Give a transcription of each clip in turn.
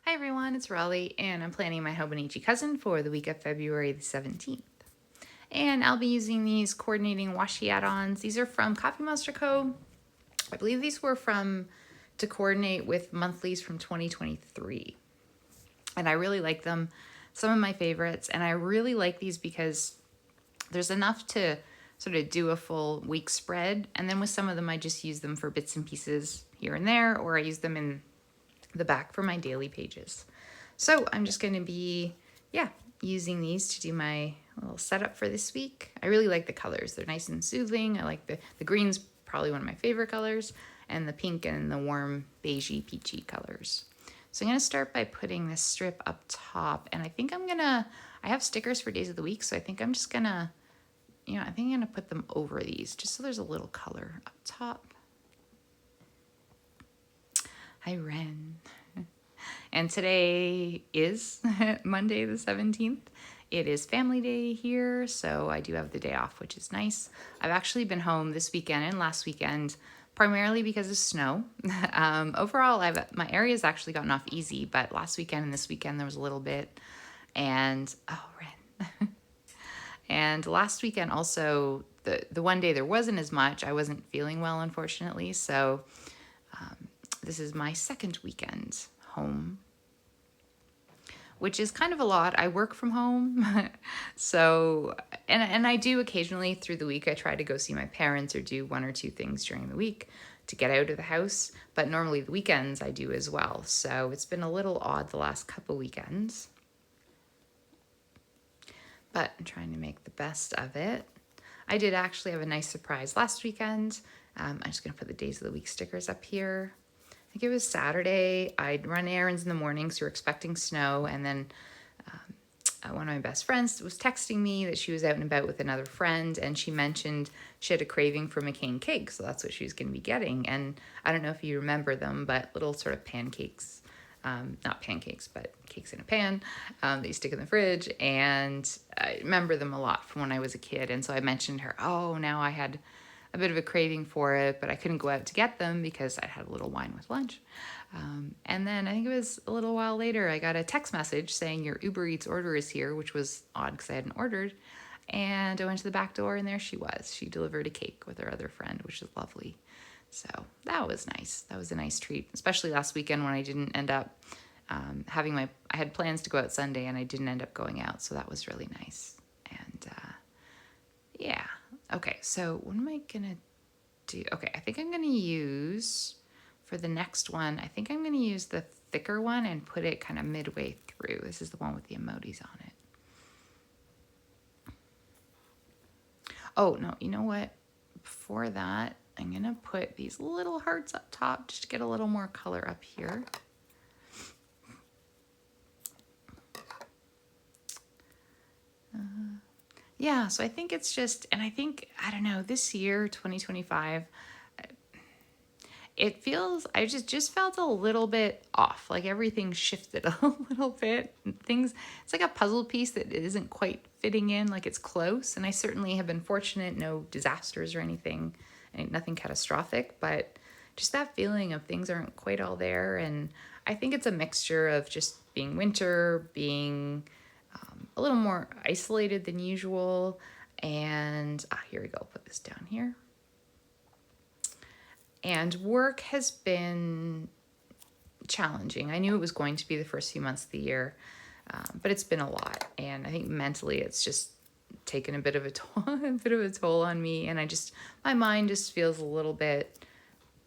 Hi everyone, it's Raleigh, and I'm planning my Hobonichi Cousin for the week of February the 17th. And I'll be using these coordinating washi add-ons. These are from Coffee Monster Co. I believe these were to coordinate with monthlies from 2023. And I really like them. Some of my favorites. And I really like these because there's enough to sort of do a full week spread. And then with some of them, I just use them for bits and pieces here and there, or I use them in the back for my daily pages. So I'm just going to be, using these to do my little setup for this week. I really like the colors. They're nice and soothing. I like the green's probably one of my favorite colors, and the pink and the warm beigey peachy colors. So I'm going to start by putting this strip up top, and I think I have stickers for days of the week, so I think I'm just going to, I'm going to put them over these just so there's a little color up top. Hi, Ren. And today is Monday the 17th. It is family day here, so I do have the day off, which is nice. I've actually been home this weekend and last weekend, primarily because of snow. Overall, my area's actually gotten off easy, but last weekend and this weekend there was a little bit. And, oh, Ren. And last weekend also, the one day there wasn't as much. I wasn't feeling well, unfortunately, so this is my second weekend home, which is kind of a lot. I work from home, so, and I do occasionally through the week, I try to go see my parents or do one or two things during the week to get out of the house, but normally the weekends I do as well. So it's been a little odd the last couple weekends, but I'm trying to make the best of it. I did actually have a nice surprise last weekend. I'm just gonna put the days of the week stickers up here. I think it was Saturday. I'd run errands in the morning, so we were expecting snow, and then one of my best friends was texting me that she was out and about with another friend, and she mentioned she had a craving for McCain cake, so that's what she was going to be getting. And I don't know if you remember them, but little sort of pancakes, not pancakes, but cakes in a pan that you stick in the fridge, and I remember them a lot from when I was a kid, and so I mentioned her, now I had a bit of a craving for it, but I couldn't go out to get them because I had a little wine with lunch. And then I think it was a little while later, I got a text message saying your Uber Eats order is here, which was odd because I hadn't ordered. And I went to the back door and there she was. She delivered a cake with her other friend, which is lovely. So that was nice. That was a nice treat, especially last weekend when I didn't end up I had plans to go out Sunday and I didn't end up going out. So that was really nice. And yeah. Okay, so what am I gonna do? Okay, I think I'm gonna use, for the next one, I think I'm gonna use the thicker one and put it kind of midway through. This is the one with the emojis on it. Oh, no, you know what? Before that, I'm gonna put these little hearts up top just to get a little more color up here. Yeah, so I think it's just, and I think, I don't know, this year, 2025, it feels, I just felt a little bit off. Like everything shifted a little bit. It's like a puzzle piece that isn't quite fitting in, like it's close. And I certainly have been fortunate, no disasters or anything, and nothing catastrophic, but just that feeling of things aren't quite all there. And I think it's a mixture of just being winter, being a little more isolated than usual. And here we go, put this down here. And work has been challenging. I knew it was going to be the first few months of the year, but it's been a lot. And I think mentally it's just taken a bit of a toll on me. And my mind just feels a little bit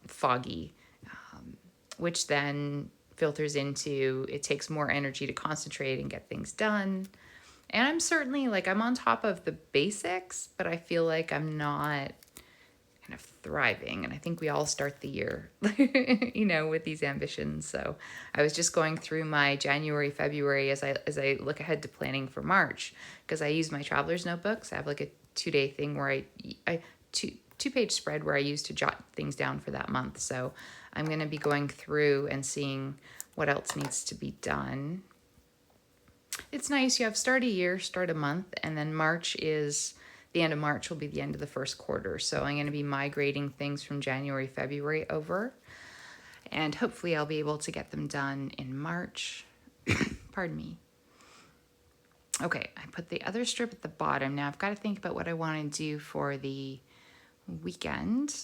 foggy, which then filters into, it takes more energy to concentrate and get things done. And I'm certainly I'm on top of the basics, but I feel like I'm not kind of thriving. And I think we all start the year, with these ambitions. So I was just going through my January, February as I look ahead to planning for March, because I use my traveler's notebooks. I have like a 2-day thing where I two-page spread where I use to jot things down for that month. So I'm going to be going through and seeing what else needs to be done. It's nice. You have start a year, start a month, and then the end of March will be the end of the first quarter. So I'm going to be migrating things from January, February over, and hopefully I'll be able to get them done in March. Pardon me. Okay, I put the other strip at the bottom. Now I've got to think about what I want to do for the weekend.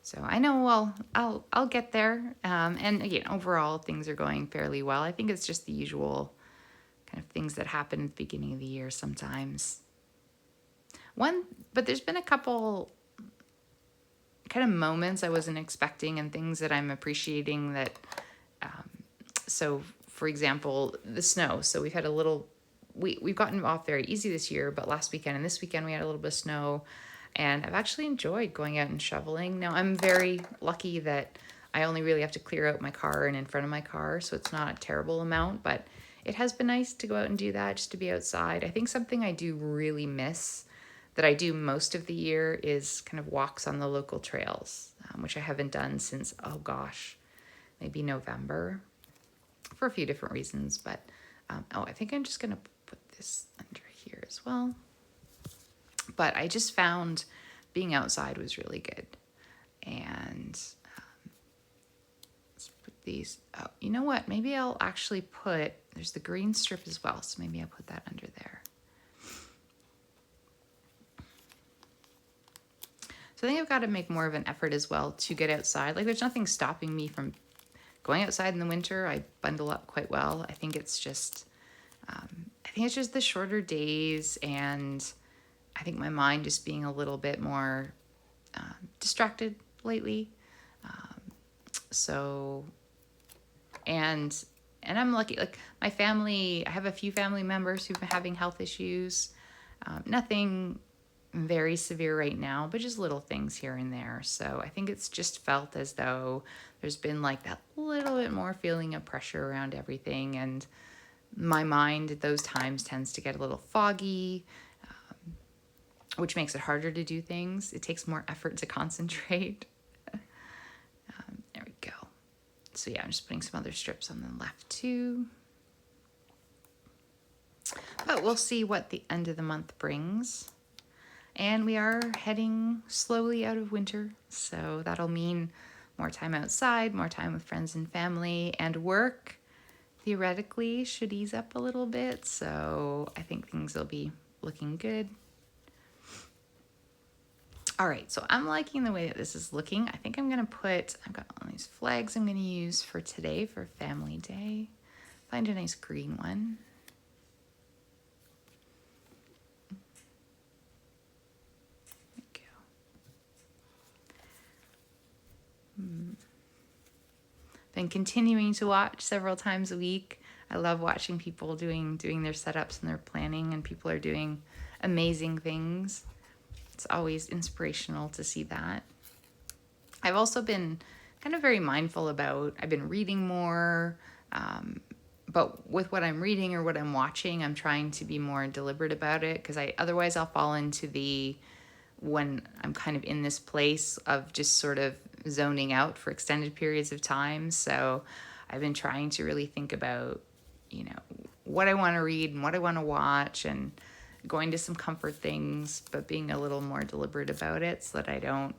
So I know, well, I'll get there. And again, overall, things are going fairly well. I think it's just the usual kind of things that happen at the beginning of the year sometimes. But there's been a couple kind of moments I wasn't expecting and things that I'm appreciating that, so for example, the snow. So we've had we've gotten off very easy this year, but last weekend and this weekend we had a little bit of snow, and I've actually enjoyed going out and shoveling. Now I'm very lucky that I only really have to clear out my car and in front of my car, so it's not a terrible amount, but it has been nice to go out and do that, just to be outside. I think something I do really miss that I do most of the year is kind of walks on the local trails, which I haven't done since, oh gosh, maybe November for a few different reasons. But, I think I'm just going to put this under here as well. But I just found being outside was really good. And let's put these, oh, you know what? Maybe I'll actually there's the green strip as well. So maybe I'll put that under there. So I think I've got to make more of an effort as well to get outside. Like there's nothing stopping me from going outside in the winter. I bundle up quite well. I think it's just the shorter days, and I think my mind just being a little bit more distracted lately. And I'm lucky, like my family, I have a few family members who've been having health issues. Nothing very severe right now, but just little things here and there. So I think it's just felt as though there's been like that little bit more feeling of pressure around everything. And my mind at those times tends to get a little foggy, which makes it harder to do things. It takes more effort to concentrate. There we go. So yeah, I'm just putting some other strips on the left too. But we'll see what the end of the month brings. And we are heading slowly out of winter, so that'll mean more time outside, more time with friends and family, and work theoretically should ease up a little bit, so I think things will be looking good. All right, so I'm liking the way that this is looking. I think I've got all these flags I'm going to use for today for Family Day. Find a nice green one. Been continuing to watch several times a week. I love watching people doing their setups and their planning, and people are doing amazing things. It's always inspirational to see that. I've also been kind of very mindful I've been reading more, but with what I'm reading or what I'm watching, I'm trying to be more deliberate about it, because otherwise I'll fall into when I'm kind of in this place of just sort of zoning out for extended periods of time. So I've been trying to really think about, what I want to read and what I want to watch, and going to some comfort things, but being a little more deliberate about it so that I don't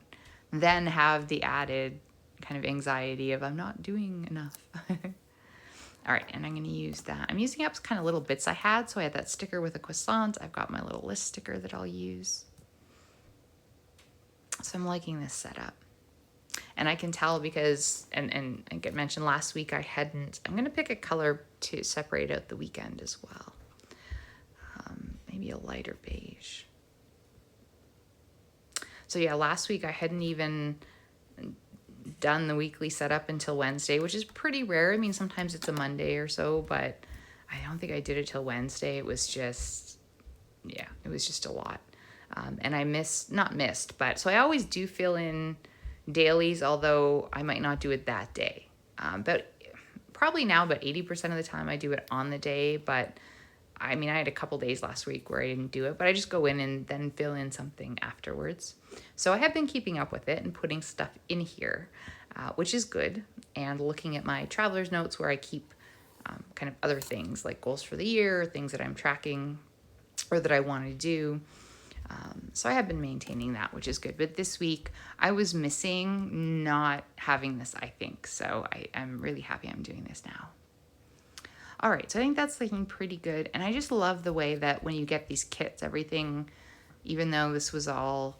then have the added kind of anxiety of I'm not doing enough. All right, and I'm going to use that. I'm using up kind of little bits I had. So I had that sticker with a croissant. I've got my little list sticker that I'll use. So I'm liking this setup. And I can tell because, and I get mentioned last week, I'm going to pick a color to separate out the weekend as well. Maybe a lighter beige. So yeah, last week I hadn't even done the weekly setup until Wednesday, which is pretty rare. I mean, sometimes it's a Monday or so, but I don't think I did it till Wednesday. It was just a lot. And I so I always do fill in dailies, although I might not do it that day. But probably now about 80% of the time I do it on the day, but I mean, I had a couple days last week where I didn't do it, but I just go in and then fill in something afterwards. So I have been keeping up with it and putting stuff in here, which is good. And looking at my traveler's notes where I keep kind of other things like goals for the year, things that I'm tracking or that I want to do. So I have been maintaining that, which is good. But this week I was missing not having this, I think. So I'm really happy I'm doing this now. All right, so I think that's looking pretty good. And I just love the way that when you get these kits, everything, even though this was all,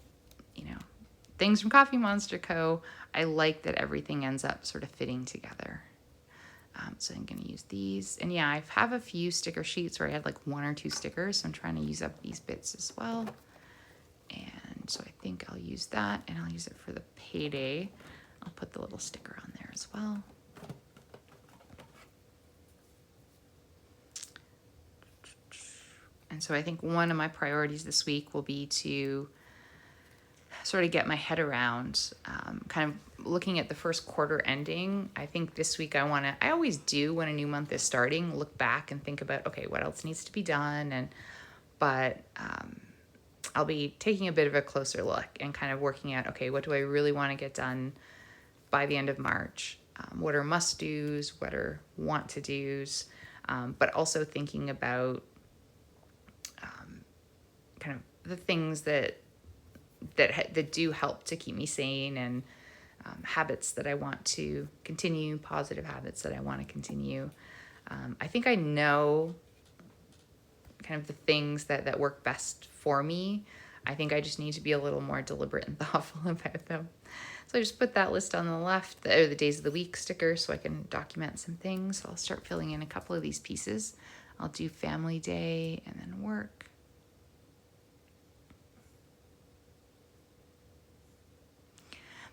things from Coffee Monster Co., I like that everything ends up sort of fitting together. So I'm going to use these. And yeah, I have a few sticker sheets where I had like 1 or 2 stickers. So I'm trying to use up these bits as well. And so I think I'll use that, and I'll use it for the payday. I'll put the little sticker on there as well. And so I think one of my priorities this week will be to sort of get my head around kind of looking at the first quarter ending. I think this week I always do when a new month is starting, look back and think about, okay, what else needs to be done? But I'll be taking a bit of a closer look and kind of working out, okay, what do I really want to get done by the end of March? What are must-dos? What are want-to-dos? But also thinking about kind of the things that do help to keep me sane, and habits that I want to continue, positive habits that I want to continue. I think I know kind of the things that work best for me. I think I just need to be a little more deliberate and thoughtful about them. So I just put that list on the left, the days of the week sticker, so I can document some things. So I'll start filling in a couple of these pieces. I'll do family day and then work.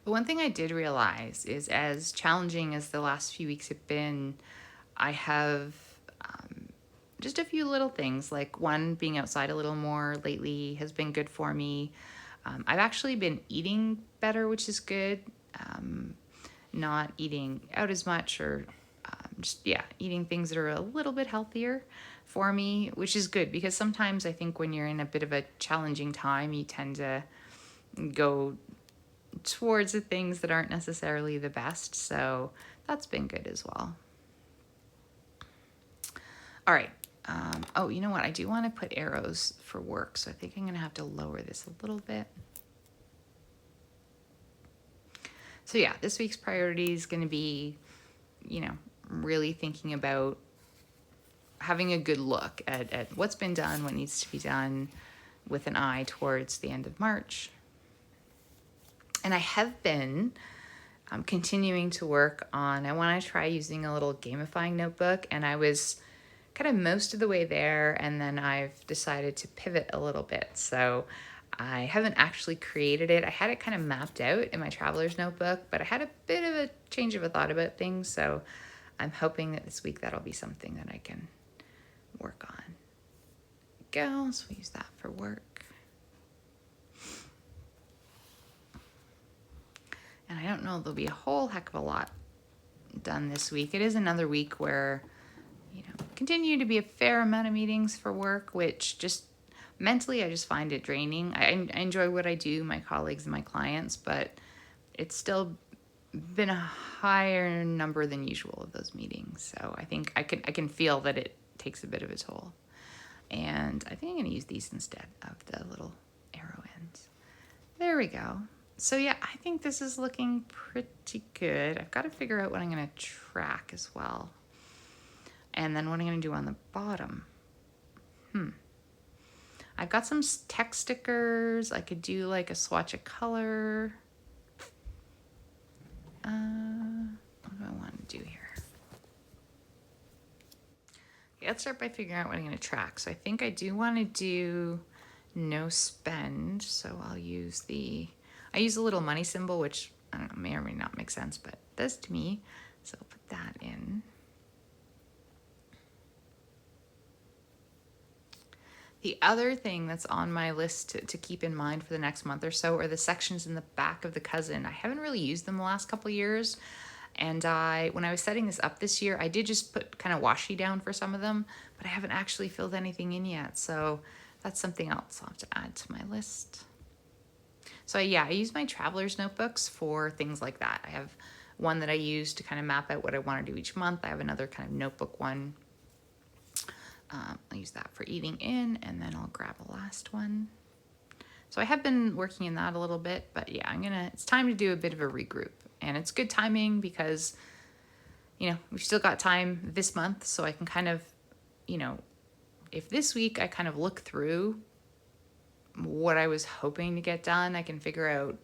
But one thing I did realize is, as challenging as the last few weeks have been, I have just a few little things, like one, being outside a little more lately has been good for me. I've actually been eating better, which is good. Not eating out as much, or eating things that are a little bit healthier for me, which is good, because sometimes I think when you're in a bit of a challenging time, you tend to go towards the things that aren't necessarily the best. So that's been good as well. All right. Oh, you know what? I do want to put arrows for work, so I think I'm going to have to lower this a little bit. So yeah, this week's priority is going to be, really thinking about having a good look at what's been done, what needs to be done, with an eye towards the end of March. And I have been continuing to work on, I want to try using a little gamifying notebook, and I was kind of most of the way there, and then I've decided to pivot a little bit. So I haven't actually created it. I had it kind of mapped out in my traveler's notebook, but I had a bit of a change of a thought about things. So I'm hoping that this week that'll be something that I can work on. Go, so we use that for work. And I don't know, there'll be a whole heck of a lot done this week. It is another week where, continue to be a fair amount of meetings for work, which just mentally, I just find it draining. I enjoy what I do, my colleagues and my clients, but it's still been a higher number than usual of those meetings. So I think I can feel that it takes a bit of a toll. And I think I'm going to use these instead of the little arrow ends. There we go. So yeah, I think this is looking pretty good. I've got to figure out what I'm going to track as well. And then what I'm going to do on the bottom. I've got some text stickers. I could do like a swatch of color. What do I want to do here? Okay, let's start by figuring out what I'm going to track. So I think I do want to do no spend. So I'll use I use a little money symbol, which I don't know, may or may not make sense, but it does to me. So I'll put that in. The other thing that's on my list to keep in mind for the next month or so are the sections in the back of the Cousin. I haven't really used them the last couple of years. And when I was setting this up this year, I did just put kind of washi down for some of them, but I haven't actually filled anything in yet. So that's something else I'll have to add to my list. So yeah, I use my traveler's notebooks for things like that. I have one that I use to kind of map out what I want to do each month. I have another kind of notebook one. I'll use that for eating in, and then I'll grab a last one. So I have been working in that a little bit, but yeah, it's time to do a bit of a regroup. And it's good timing because, we've still got time this month, so I can kind of, if this week I kind of look through what I was hoping to get done, I can figure out,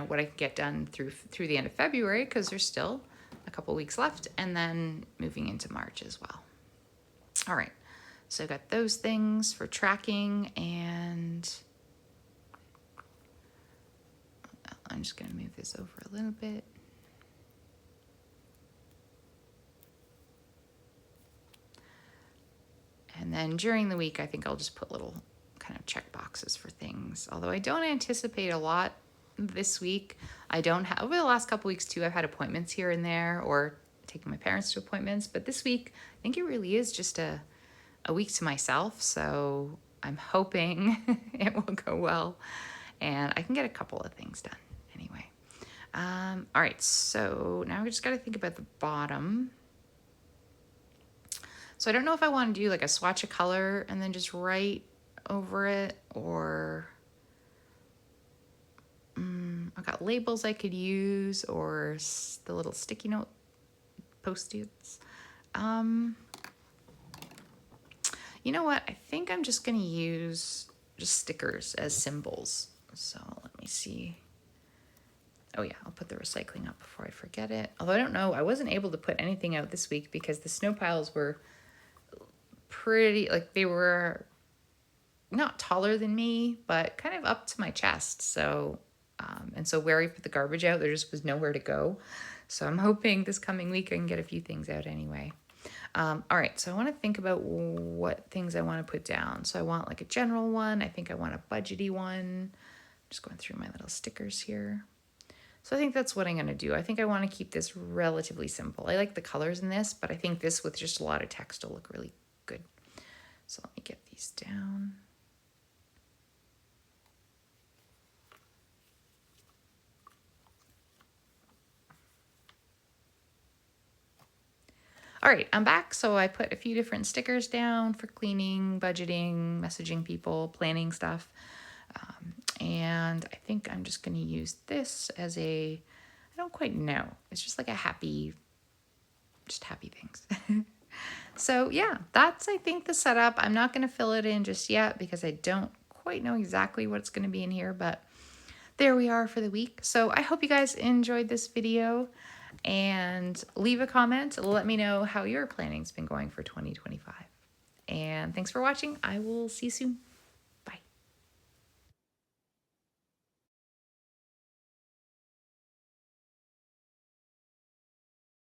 what I can get done through the end of February, because there's still a couple weeks left, and then moving into March as well. All right, so I got those things for tracking, and I'm just going to move this over a little bit. And then during the week, I think I'll just put little kind of check boxes for things. Although I don't anticipate a lot this week. I don't have, over the last couple weeks too, I've had appointments here and there, or taking my parents to appointments. But this week, I think it really is just a week to myself. So I'm hoping it will go well and I can get a couple of things done anyway. All right, so now we just got to think about the bottom. So I don't know if I want to do like a swatch of color and then just write over it, or I've got labels I could use, or the little sticky note Post-its. You know what? I think I'm just going to use just stickers as symbols. So let me see. Oh yeah, I'll put the recycling up before I forget it. Although I don't know, I wasn't able to put anything out this week because the snow piles were pretty, like they were not taller than me, but kind of up to my chest. So, and so where I put the garbage out, there just was nowhere to go. So I'm hoping this coming week I can get a few things out anyway. All right, so I want to think about what things I want to put down. So I want like a general one. I think I want a budgety one. Just going through my little stickers here. So I think that's what I'm going to do. I think I want to keep this relatively simple. I like the colors in this, but I think this with just a lot of text will look really good. So let me get these down. All right, I'm back. So I put a few different stickers down for cleaning, budgeting, messaging people, planning stuff. And I think I'm just going to use this as I don't quite know. It's just like just happy things. So yeah, that's, I think, the setup. I'm not going to fill it in just yet because I don't quite know exactly what's going to be in here, but there we are for the week. So I hope you guys enjoyed this video, and leave a comment. Let me know how your planning's been going for 2025. And thanks for watching. I will see you soon.